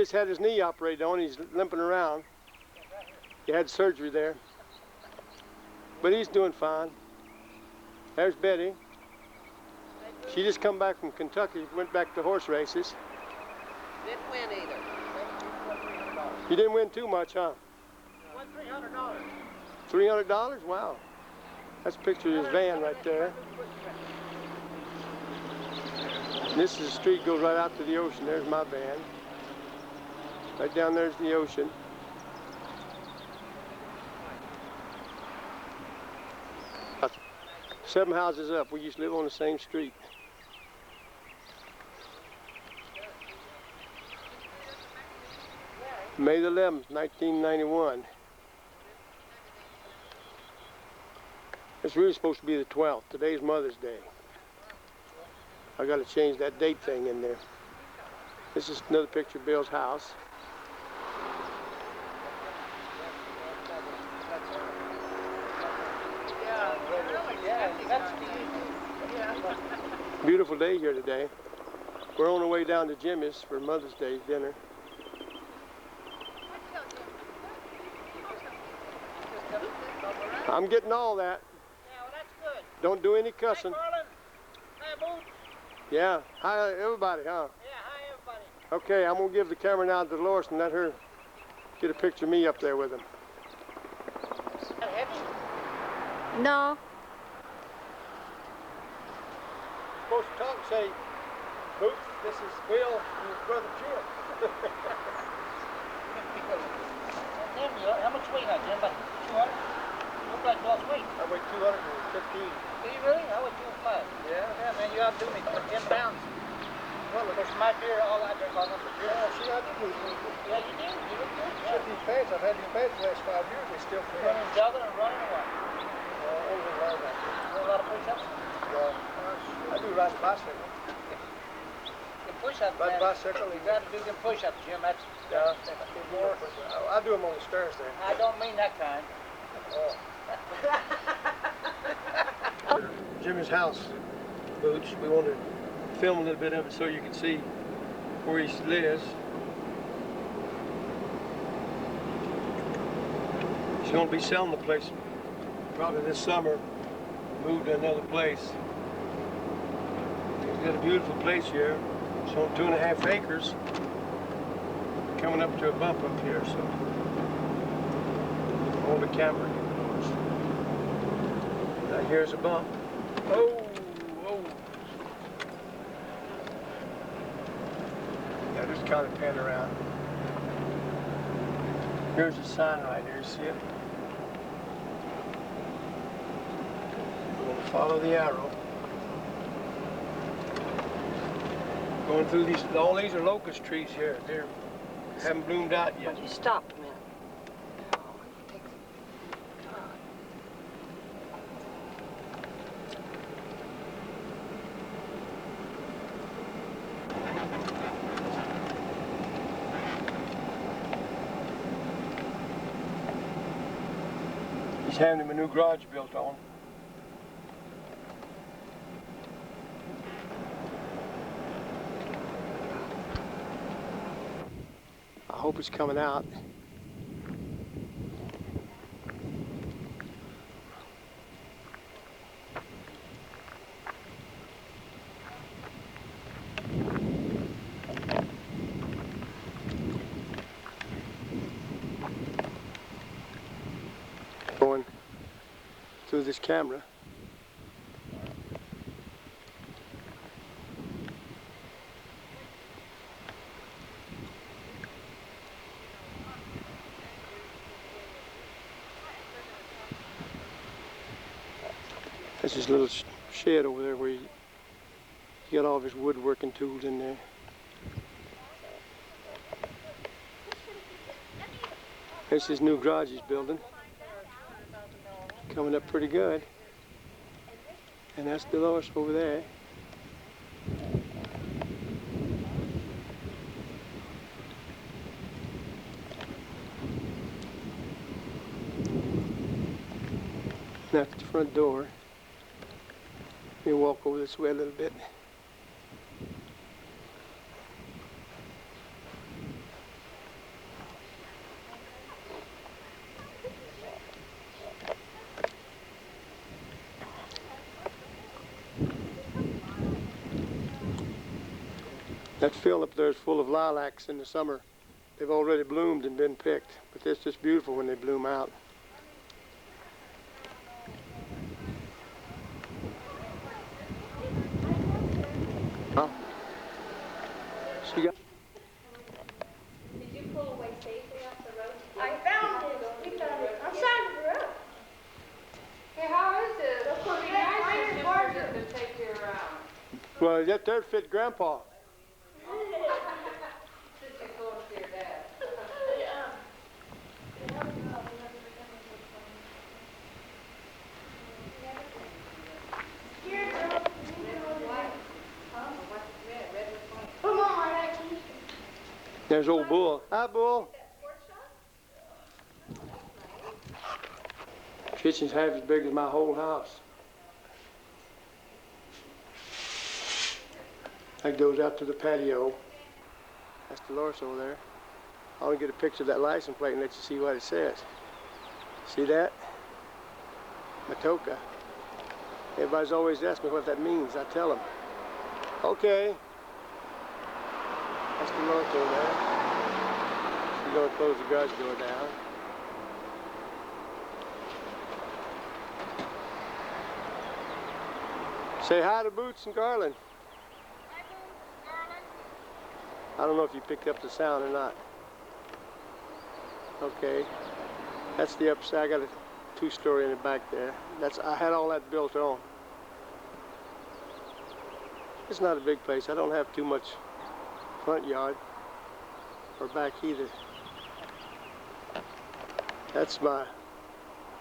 just had his knee operated on. He's limping around. He had surgery there. But he's doing fine. There's Betty. She just come back from Kentucky, went back to horse races. Didn't win either. You didn't win too much, huh? Won $300. $300? Wow. That's a picture of his van right there. And this is the street goes right out to the ocean. There's my van. Right down there's the ocean. About 7 houses up. We used to live on the same street. May the 11th, 1991. It's really supposed to be the 12th. Today's Mother's Day. I got to change that date thing in there. This is another picture of Bill's house. Beautiful day here today. We're on our way down to Jimmy's for Mother's Day dinner. I'm getting all that. Yeah, well, that's good. Don't do any cussing. Hi, Carlin. Hi, Boots. Yeah. Hi, everybody, huh? Yeah, hi, everybody. Okay, I'm going to give the camera now to Dolores and let her get a picture of me up there with him. Is that heavy? No. Supposed to talk and say, Boots, this is Bill and his brother Jim. How much weight on Jim? About 200? You look like you lost weight. I weigh 215. Do you really? I weigh 205. Yeah? Yeah, man, you outdo me 10 pounds. Well, of course, my beer, all I drink all number beer. Yeah, see, I do lose weight. Yeah, you do. You look good. Except these pants, I've had these pants the last 5 years, they still fit. Running, jogging, and running, or what? Only a lot of that. You do a lot of push-ups? I do ride the bicycle. The push-ups, Ride man. the bicycle. You got to do them push-ups, Jim. That's More. I do them on the stairs there. I don't mean that kind. Jimmy's house, Boots. We want to film a little bit of it so you can see where he lives. He's going to be selling the place probably this summer, move to another place. He's got a beautiful place here. It's on 2.5 acres. Coming up to a bump up here, so hold the camera. Now here's a bump. Oh, oh. Yeah, just kind of pan around. Here's a sign right here, see it? We're going to follow the arrow. Going through these, all these are locust trees here. They're haven't bloomed out yet. You stop a minute. He's having him a new garage built on. I hope it's coming out. Going through this camera. That's his little shed over there where he got all of his woodworking tools in there. There's his new garage he's building. Coming up pretty good. And that's Dolores over there. That's the front door. Let me walk over this way a little bit. That field up there is full of lilacs in the summer. They've already bloomed and been picked, but it's just beautiful when they bloom out. Huh? She got. Did you pull away safely off the road? I found it. We found it. I'm sorry for it. Hey, how is it? It's pretty nice of him to take you around. Well, that there fit Grandpa. Since you told us to your dad. Here, girl. Red with white. Huh? What's red? Red with white. Come on, I can. There's old Bull. Hi, Bull. Kitchen's half as big as my whole house. That goes out to the patio. That's Dolores over there. I want to get a picture of that license plate and let you see what it says. See that? Matoka. Everybody's always asking me what that means. I tell them. Okay. That's Dolores over there. She's going to close the garage door down. Say hi to Boots and Garland. Hi, Boots, Garland. I don't know if you picked up the sound or not. Okay. That's the upside. I got a two-story in the back there. I had all that built on. It's not a big place. I don't have too much front yard or back either. That's my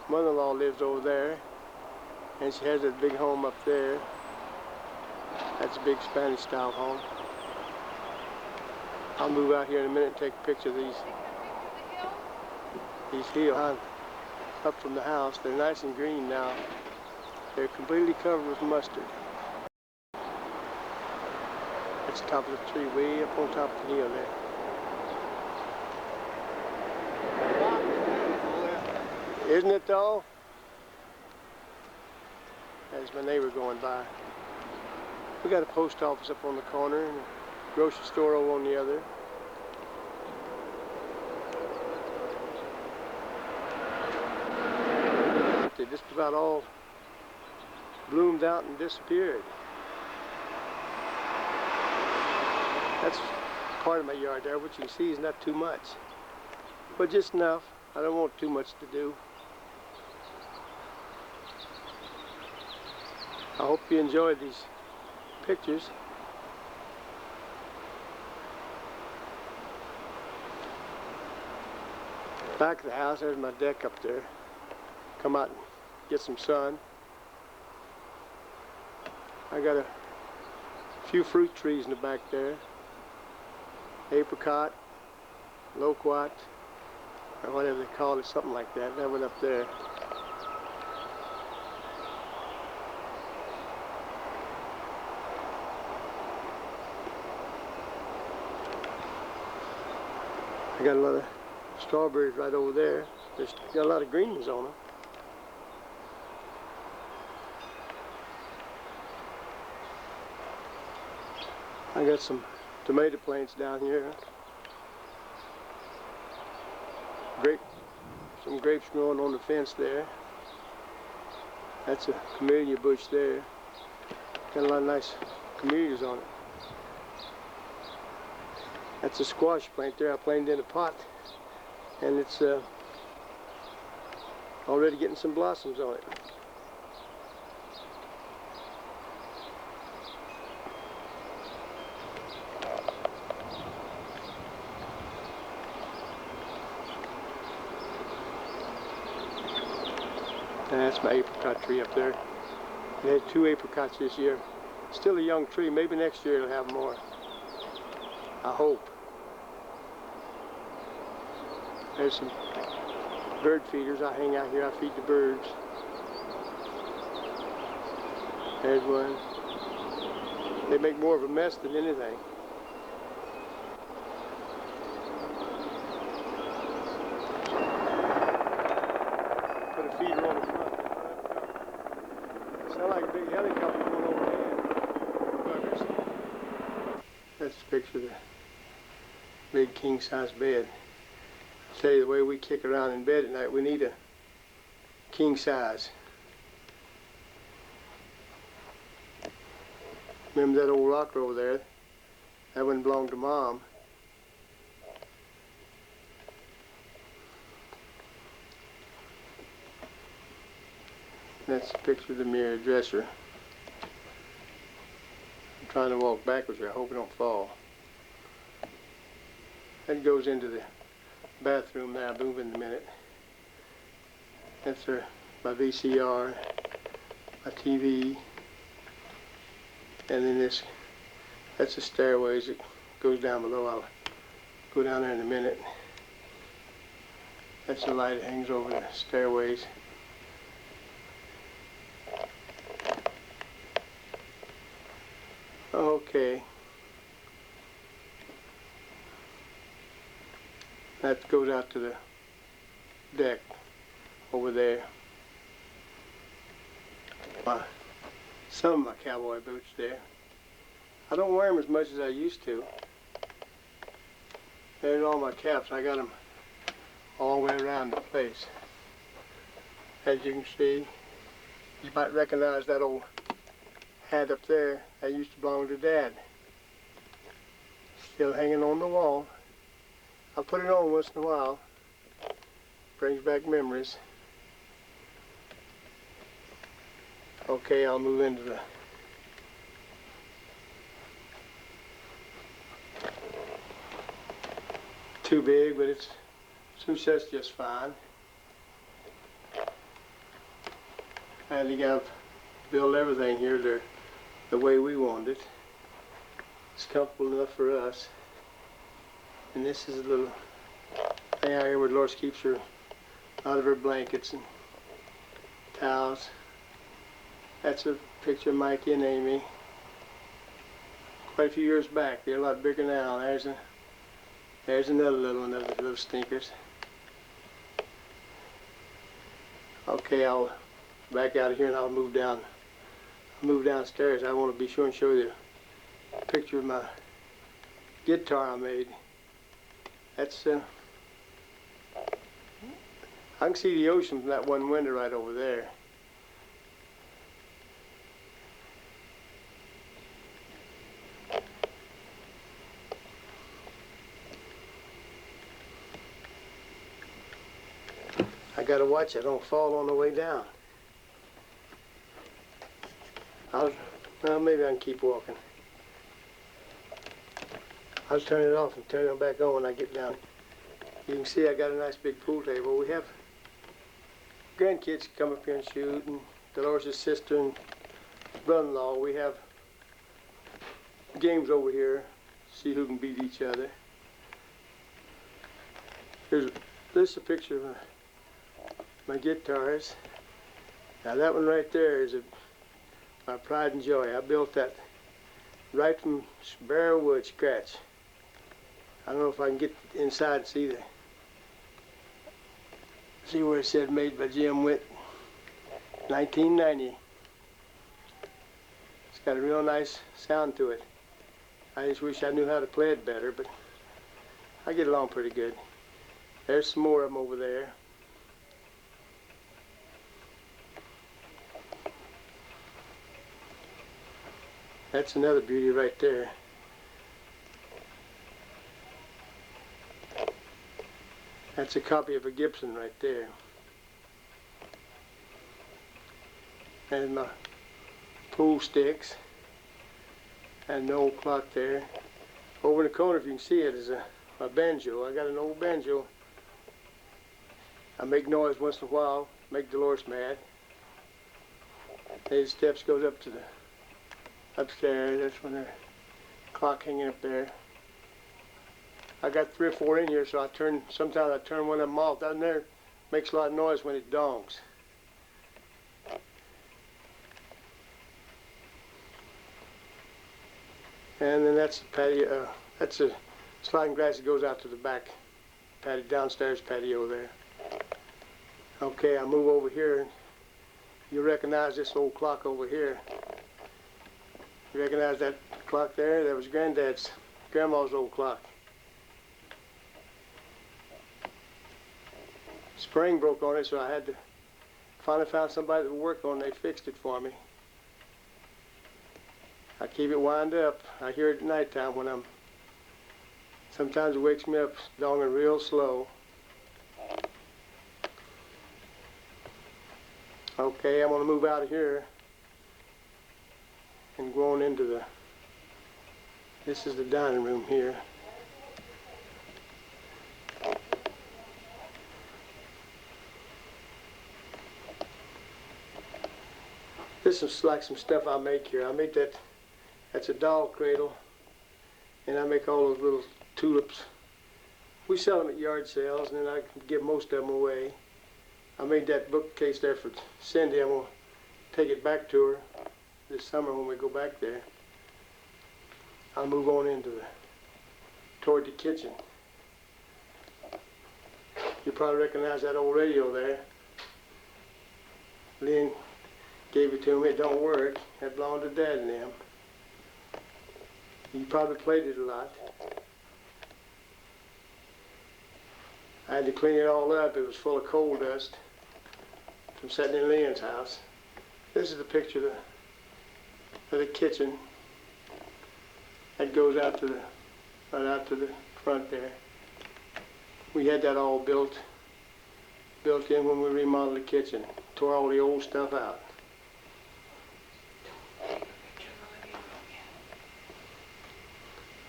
mother-in-law lives over there, and she has that big home up there. That's a big Spanish-style home. I'll move out here in a minute and take a picture of these hills. Up from the house. They're nice and green now. They're completely covered with mustard. That's the top of the tree, way up on top of the hill there. Isn't it though? There's my neighbor going by. We got a post office up on the corner and a grocery store over on the other. They just about all bloomed out and disappeared. That's part of my yard there. What you can see is not too much, but just enough. I don't want too much to do. I hope you enjoyed these pictures. Back of the house, there's my deck up there. Come out and get some sun. I got a few fruit trees in the back there. Apricot, loquat, or whatever they call it, something like that. That one up there. I got a lot of strawberries right over there. There's got a lot of green ones on them. I got some tomato plants down here. Some grapes growing on the fence there. That's a camellia bush there. Got a lot of nice camellias on it. That's a squash plant there. I planted in a pot, and it's already getting some blossoms on it. And that's my apricot tree up there. It had 2 apricots this year. Still a young tree. Maybe next year it'll have more. I hope. There's some bird feeders. I hang out here. I feed the birds. There's one. They make more of a mess than anything. Put a feeder on the front. Sound like a big helicopter going overhead. Buggers. That That's a picture of the big king-size bed. I'll tell you, the way we kick around in bed at night, we need a king size. Remember that old rocker over there? That one belonged to Mom. That's a picture of the mirror dresser. I'm trying to walk backwards here. I hope I don't fall. That goes into the bathroom now. I'll move in a minute. That's my VCR, my TV, and then that's the stairways that goes down below. I'll go down there in a minute. That's the light that hangs over the stairways. Okay. That goes out to the deck over there. Some of my cowboy boots there. I don't wear them as much as I used to. There's all my caps. I got them all the way around the place. As you can see, you might recognize that old hat up there. That used to belong to Dad. Still hanging on the wall. I put it on once in a while. Brings back memories. Okay, I'll move into the too big, but it suits us just fine. And you got to build everything here the way we want it. It's comfortable enough for us. And this is a little thing out here where Dolores keeps a lot of her blankets and towels. That's a picture of Mikey and Amy. Quite a few years back. They're a lot bigger now. There's another little one of the little stinkers. Okay, I'll back out of here and I'll move downstairs. I want to be sure and show you a picture of my guitar I made. That's I can see the ocean from that one window right over there. I gotta watch I don't fall on the way down. Well, maybe I can keep walking. I'll turn it off and turn it back on when I get down. You can see I got a nice big pool table. We have grandkids come up here and shoot, and Dolores' sister and brother-in-law. We have games over here, see who can beat each other. This is a picture of my guitars. Now that one right there is my pride and joy. I built that right from bare wood, scratch. I don't know if I can get inside and see where it said made by Jim Whitt, 1990. It's got a real nice sound to it. I just wish I knew how to play it better, but I get along pretty good. There's some more of them over there. That's another beauty right there. That's a copy of a Gibson right there. And my pool sticks. And the old clock there. Over in the corner, if you can see it, is a banjo. I got an old banjo. I make noise once in a while, make Dolores mad. These steps goes up to the upstairs. That's when the clock hanging up there. I got 3 or 4 in here, so sometimes I turn one of them off. Down there, makes a lot of noise when it dongs. And then that's the patio. That's a sliding glass that goes out to the back patio, downstairs patio there. Okay, I move over here, and you recognize this old clock over here. You recognize that clock there? That was Granddad's Grandma's old clock. Spring broke on it, so I had to finally found somebody that would work on it. They fixed it for me. I keep it wind up. I hear it at nighttime when I'm. Sometimes it wakes me up donging real slow. Okay, I'm gonna move out of here and go on into the. This is the dining room here. This is like some stuff I make here. I make that. That's a doll cradle, and I make all those little tulips. We sell them at yard sales, and then I give most of them away. I made that bookcase there for Cindy. I'm gonna take it back to her this summer when we go back there. I'll move on into toward the kitchen. You probably recognize that old radio there. Lynn gave it to me. It don't work. It belonged to Dad and them. You probably played it a lot. I had to clean it all up. It was full of coal dust from sitting in Lynn's house. This is the picture of the kitchen. That goes out to right out to the front there. We had that all built in when we remodeled the kitchen. Tore all the old stuff out.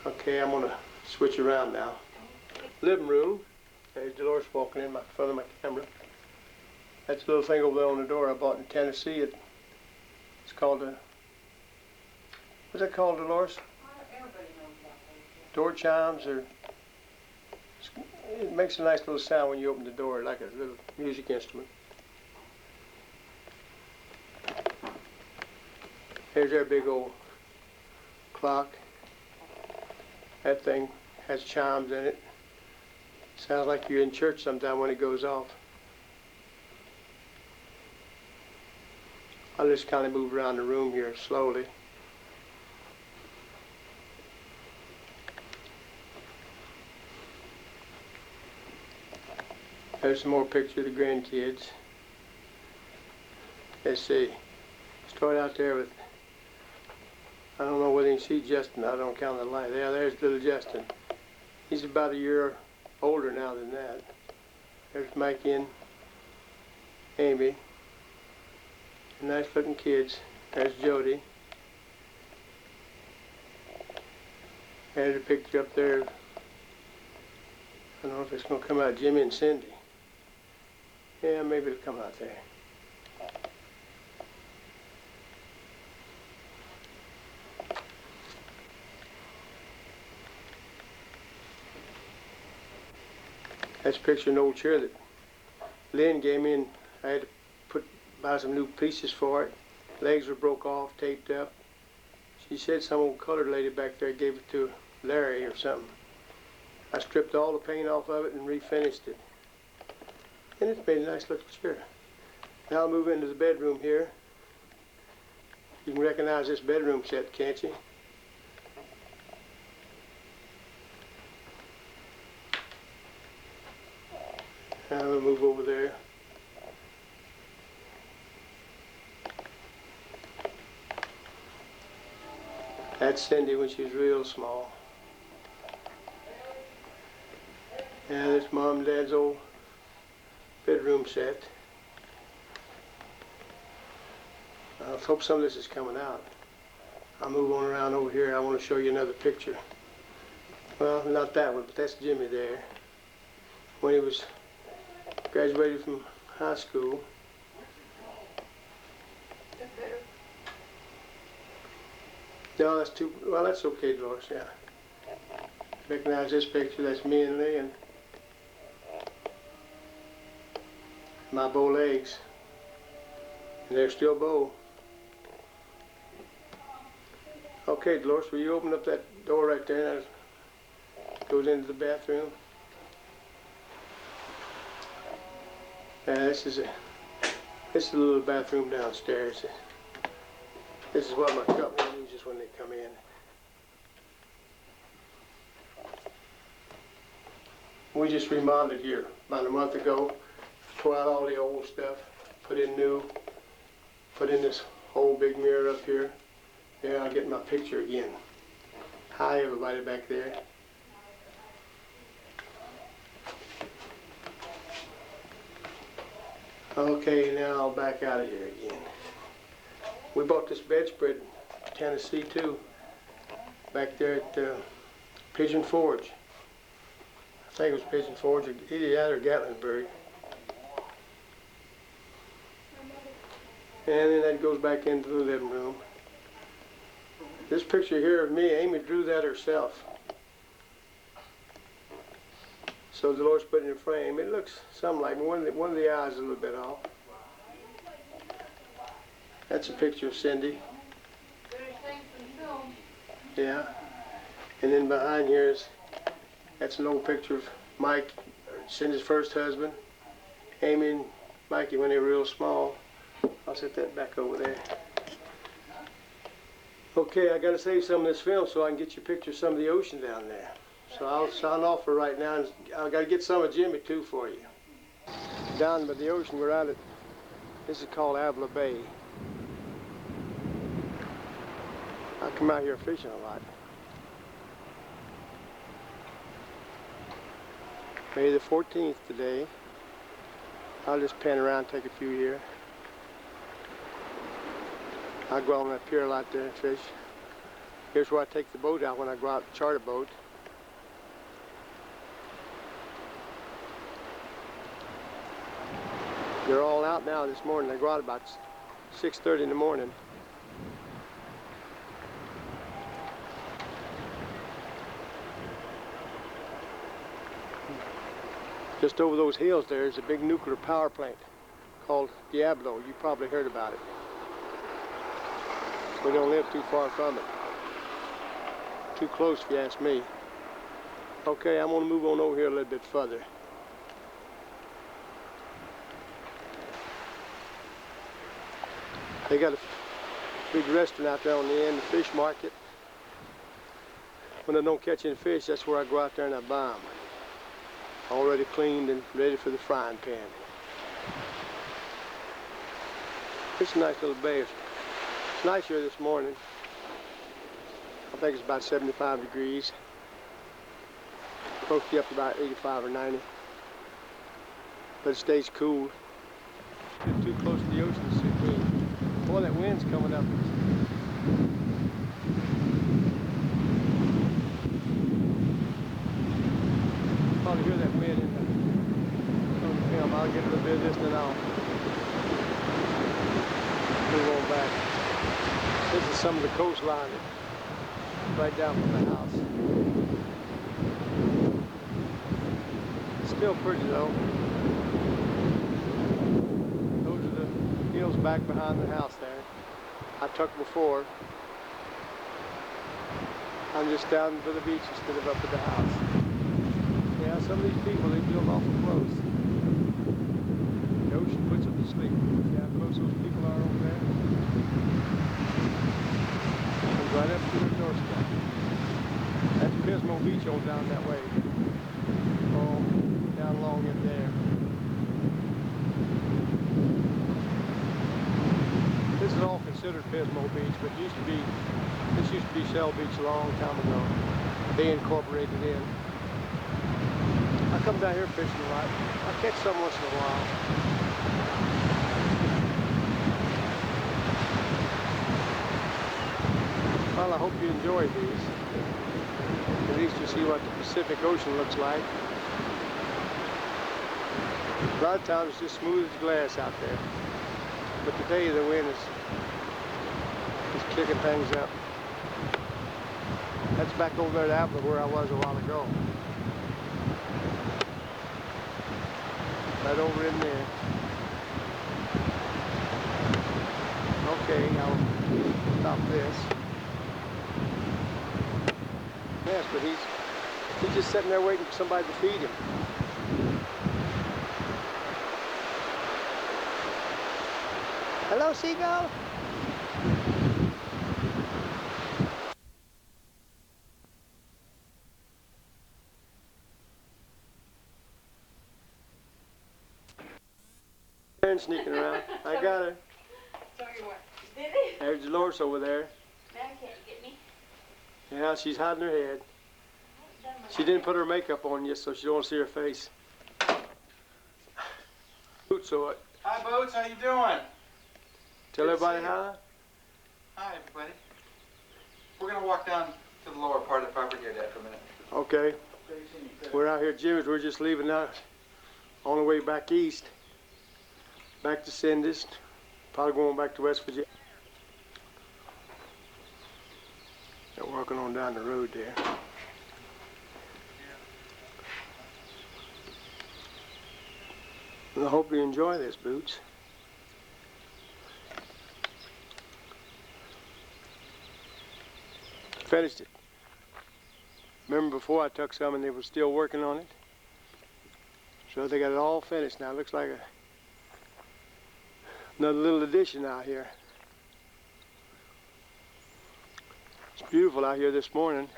Okay, I'm gonna switch around now. Living room. There's Dolores walking in front of my camera. That's a little thing over there on the door I bought in Tennessee. It's called a. What's that called, Dolores? Door chimes, or it makes a nice little sound when you open the door, like a little music instrument. Here's our big old clock. That thing has chimes in it. Sounds like you're in church sometime when it goes off. I'll just kind of move around the room here slowly. There's some more pictures of the grandkids. Let's see. Start out there with, I don't know whether you can see Justin. I don't count the light. Yeah, there's little Justin. He's about a year older now than that. There's Mikey and Amy. Nice looking kids. There's Jody. There's a picture up there. I don't know if it's going to come out. Jimmy and Cindy. Yeah, maybe it'll come out there. That's a picture of an old chair that Lynn gave me, and I had to buy some new pieces for it. Legs were broke off, taped up. She said some old colored lady back there gave it to Larry or something. I stripped all the paint off of it and refinished it. And it's made a nice looking chair. Now I'll move into the bedroom here. You can recognize this bedroom set, can't you? Now I'll move over there. That's Cindy when she was real small. And this Mom and Dad's old bedroom set. I hope some of this is coming out. I'll move on around over here. I want to show you another picture. Well, not that one, but that's Jimmy there. When he was graduated from high school. No, that's too, well, that's okay, Dolores, yeah. Recognize this picture, that's me and Lee and my bow legs. And they're still bow. Okay, Dolores, will you open up that door right there and that goes into the bathroom? This is a little bathroom downstairs. This is what my company uses when they come in. We just remodeled it here about a month ago. Tore out all the old stuff, put in new, put in this whole big mirror up here. Yeah, I'll get my picture again. Hi everybody back there. Okay, now I'll back out of here again. We bought this bedspread in Tennessee too, back there at Pigeon Forge. I think it was Pigeon Forge, either that or Gatlinburg. And then that goes back into the living room. This picture here of me, Amy drew that herself. So Dolores put it in a frame. It looks something like one of the eyes is a little bit off. That's a picture of Cindy. Yeah. And then behind here is, that's an old picture of Mike, Cindy's first husband. Amy and Mikey when they were real small. I'll set that back over there. Okay, I gotta save some of this film so I can get you a picture of some of the ocean down there. So I'll sign off for right now, and I gotta get some of Jimmy too for you. Down by the ocean, we're out at, this is called Avila Bay. I come out here fishing a lot. May the 14th today. I'll just pan around, take a few here. I go on that pier a lot there and fish. Here's where I take the boat out when I go out to charter boat. They're all out now this morning. They go out about 6:30 in the morning. Just over those hills there's a big nuclear power plant called Diablo. You probably heard about it. We don't live too far from it. Too close if you ask me. Okay, I'm gonna move on over here a little bit further. They got a big restaurant out there on the end, the fish market. When I don't catch any fish, that's where I go out there and I buy them. Already cleaned and ready for the frying pan. It's a nice little bay. It's nice here this morning. I think it's about 75 degrees. Supposed to be up to about 85 or 90. But it stays cool. It's too close to the ocean to suit me. Boy, that wind's coming up. Probably hear that wind on the film. I'll get a little bit of this, then I'll move on back. This is some of the coastline right down from the house. It's still pretty though. Those are the hills back behind the house there. I took before. I'm just down to the beach instead of up at the house. Yeah, some of these people, they build awful close. The ocean puts them to sleep. See how close those people are over there? And right up to their doorstep. That's Pismo Beach on down that way. Oh, down along in there. This is all considered Pismo Beach, but this used to be Shell Beach a long time ago. They incorporated in. I come down here fishing a lot. I catch some once in a while. Well, I hope you enjoyed these. At least you see what the Pacific Ocean looks like. A lot of times it's just smooth as glass out there. But today the wind is kicking things up. That's back over there at Avila where I was a while ago. Right over in there. Okay, I'll stop this. Yes, but he's just sitting there waiting for somebody to feed him. Hello, seagull. and sneaking around. I got her. So you what? Did he? There's Dolores over there. Now he can't get me. Yeah, she's hiding her head. She didn't put her makeup on yet, so she don't want to see her face. Boots saw it. Hi, Boots. How you doing? Tell Good to everybody see you. hi. Hi, everybody. We're gonna walk down to the lower part of the property here, Dad, for a minute. Okay. We're out here at Jimmy's. We're just leaving out on the way back east. Back to Sindus. Probably going back to West Virginia. They're walking on down the road there. And I hope you enjoy this, Boots. Finished it. Remember before I took some and they were still working on it? So they got it all finished now. It looks like another little addition out here. It's beautiful out here this morning.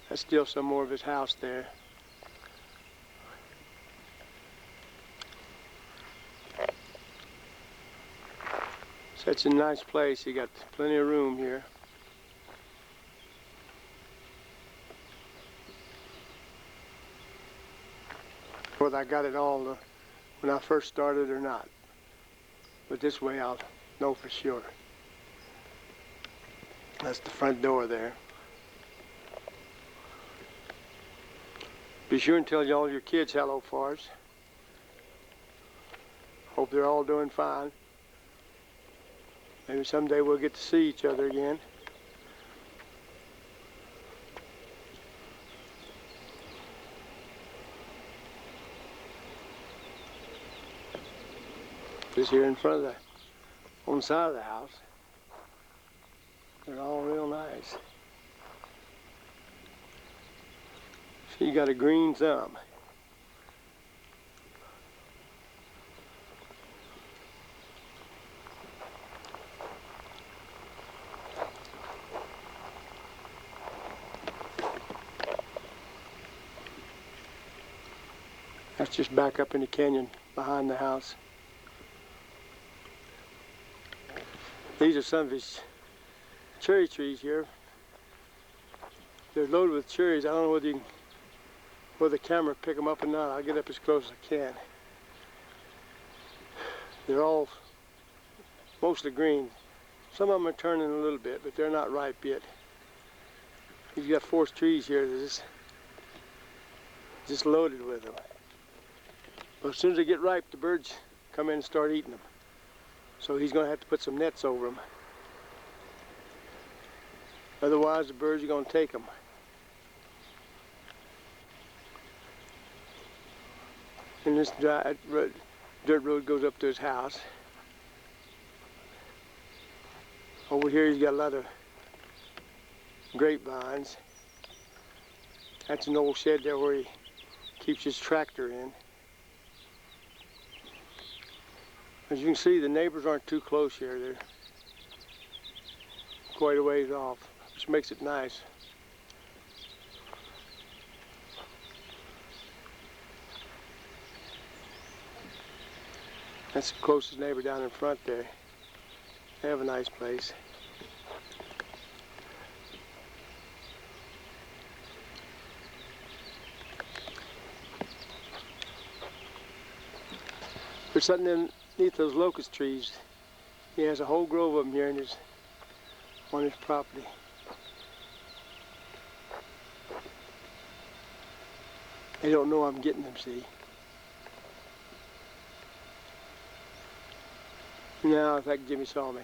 That's still some more of his house there. Such a nice place. You got plenty of room here. Whether I got it all when I first started or not. But this way I'll know for sure. That's the front door there. Be sure and tell all your kids hello for us. Hope they're all doing fine. Maybe someday we'll get to see each other again. Just here in front of on the side of the house. They're all real nice. So you got a green thumb. That's just back up in the canyon behind the house. These are some of his cherry trees here. They're loaded with cherries. I don't know whether you can, whether the camera pick them up or not. I'll get up as close as I can. They're all mostly green. Some of them are turning a little bit, but they're not ripe yet. He's got 4 trees here that's just loaded with them. But as soon as they get ripe, the birds come in and start eating them. So he's going to have to put some nets over them. Otherwise, the birds are going to take them. And this dirt road goes up to his house. Over here, he's got a lot of grapevines. That's an old shed there where he keeps his tractor in. As you can see, the neighbors aren't too close here. They're quite a ways off, which makes it nice. That's the closest neighbor down in front there. They have a nice place. There's something underneath those locust trees. He has a whole grove of them here on his property. They don't know I'm getting them, see? Now I think Jimmy saw me.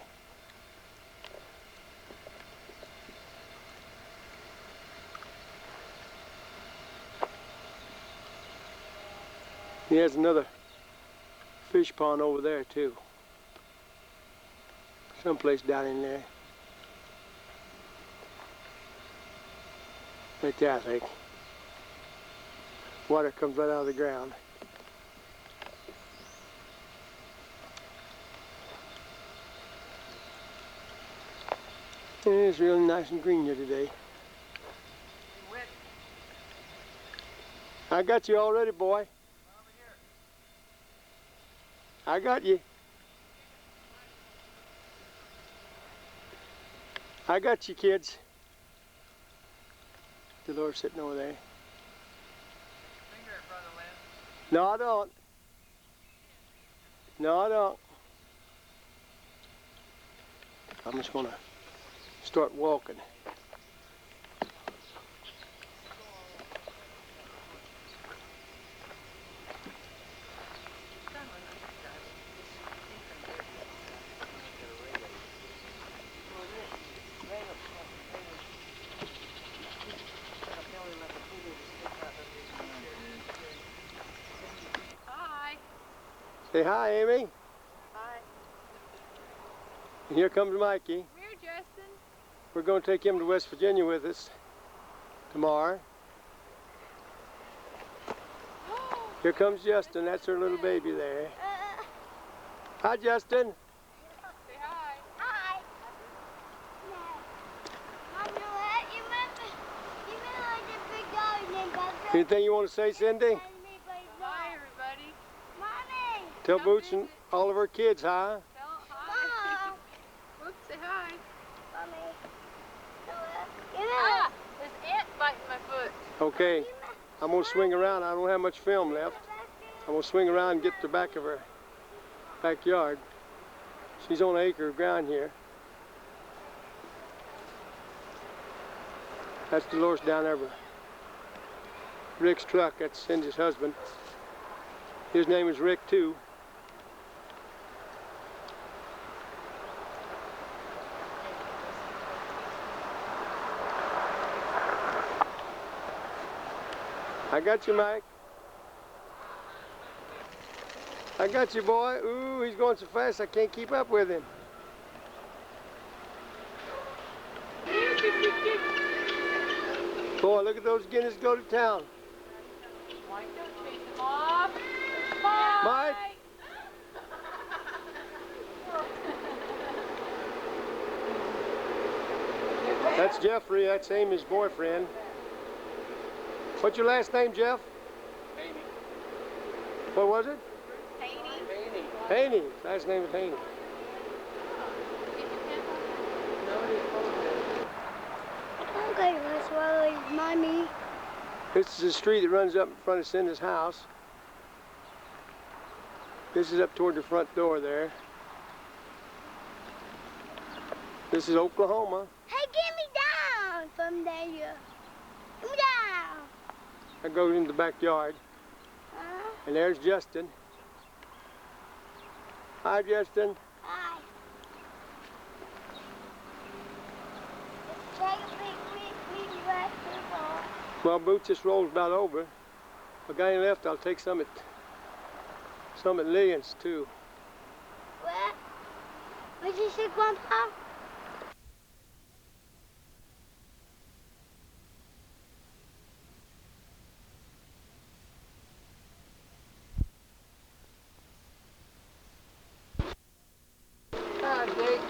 He has another fish pond over there too. Someplace down in there. Right there, I think. Water comes right out of the ground. It's really nice and green here today. I got you all ready, boy. I got you. I got you, kids. Dolores sitting over there. No, I don't. No, I don't. I'm just gonna start walking. Hi. Say hi, Amy. Hi. And here comes Mikey. Come here, Justin. We're going to take him to West Virginia with us tomorrow. Here comes Justin. That's her little baby there. Hi, Justin. Say hi. Hi. Mom, you know what? You remember like the big dog named Buster? Anything you want to say, Cindy? Hi, everybody. Mommy. Tell Boots and all of her kids hi. Tell hi. Mom. Oops, say hi. Mommy. Ah, there's ant biting my foot. Okay, I'm going to swing around. I don't have much film left. I'm going to swing around and get to the back of her backyard. She's on an acre of ground here. That's Dolores down there with Rick's truck. That's Cindy's husband. His name is Rick too. I got you, Mike. I got you, boy. Ooh, he's going so fast I can't keep up with him. Boy, look at those Guinness go to town. Mike, don't chase him off. Mike. Mike. That's Jeffrey. That's Amy's boyfriend. What's your last name, Jeff? Haney. What was it? Haney. Haney. Last name is Haney. Okay, that's why I money. This is a street that runs up in front of Cindy's house. This is up toward the front door there. This is Oklahoma. Hey, get me down from there. Get me down. I go in the backyard, and there's Justin. Hi, Justin. Hi. Take a big basketball. Well, Boots just rolls about over. If I got any left, I'll take some at Lillian's too. What? What'd you say, Grandpa? Hi, Jake.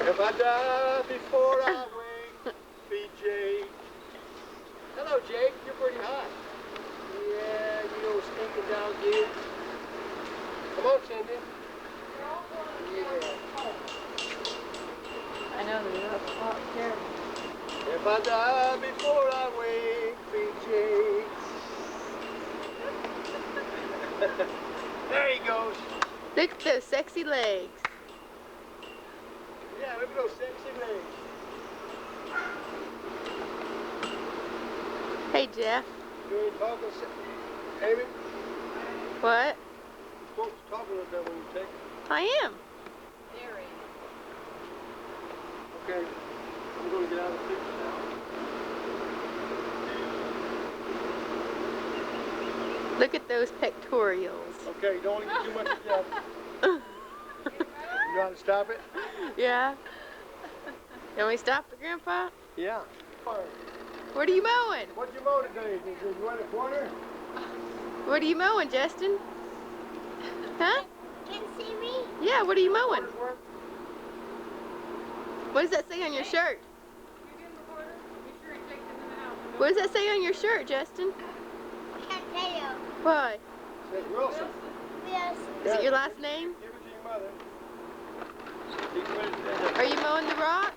If I die before I wake, be Jake. Hello, Jake. You're pretty hot. Yeah, you little stinking dog, dude. Come on, Cindy. Yeah. I know they're up there. If I die before I wake, be Jake. There he goes. Look at those sexy legs. Yeah, look at those sexy legs. Hey, Jeff. You ain't talking, Amy? What? You're supposed to talk a little bit when you take it. I am. Okay, I'm going to get out of the picture now. Look at those pectorials. Okay, you don't want to get too much of Jeff. You know how to stop it? Yeah. Can we stop it, Grandpa? Yeah. What are you mowing? What'd you mow today? Did you run a corner? What are you mowing, Justin? Huh? Can you see me? Yeah, what are you mowing? What does that say on your shirt? What does that say on your shirt, Justin? I can't tell you. What? It's Wilson. Yes. Is it your last name? Give it to your mother. You put it in there. Are you mowing the rock?